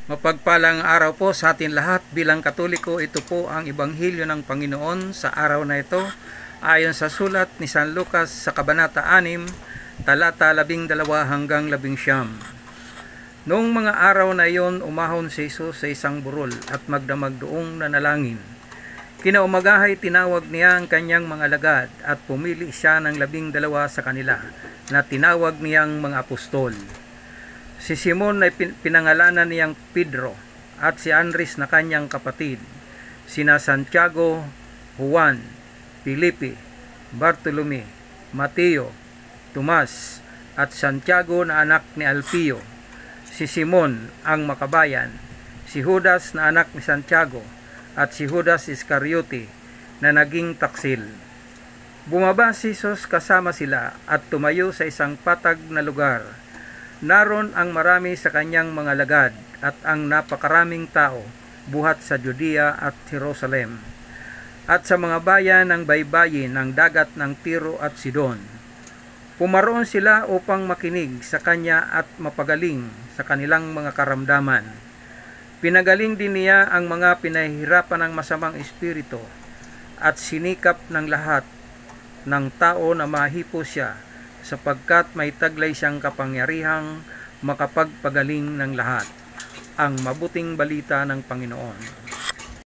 Mapagpalang araw po sa atin lahat bilang Katoliko. Ito po ang Ebanghelyo ng Panginoon sa araw na ito ayon sa sulat ni San Lucas sa Kabanata 6, talata 12 hanggang 19. Noong mga araw na iyon, umahon si Jesus sa isang burol at magdamag doong nanalangin. Kinaumagahay tinawag niya ang kanyang mga alagad at pumili siya ng 12 sa kanila na tinawag niyang mga apostol. Si Simon ay pinangalanan niyang Pedro at si Andres na kanyang kapatid, sina Santiago, Juan, Felipe, Bartolome, Mateo, Tomas at Santiago na anak ni Alfeo, si Simon ang makabayan, si Judas na anak ni Santiago at si Judas Iscariote na naging taksil. Bumaba si Jesus kasama sila at tumayo sa isang patag na lugar. Naroon ang marami sa kanyang mga lagad at ang napakaraming tao buhat sa Judea at Jerusalem at sa mga bayan ng baybayin ng dagat ng Tiro at Sidon. Pumaroon sila upang makinig sa kanya at mapagaling sa kanilang mga karamdaman. Pinagaling din niya ang mga pinahihirapan ng masamang espiritu at sinikap ng lahat ng tao na mahipo siya, sapagkat may taglay siyang kapangyarihang makapagpagaling ng lahat. Ang mabuting balita ng Panginoon.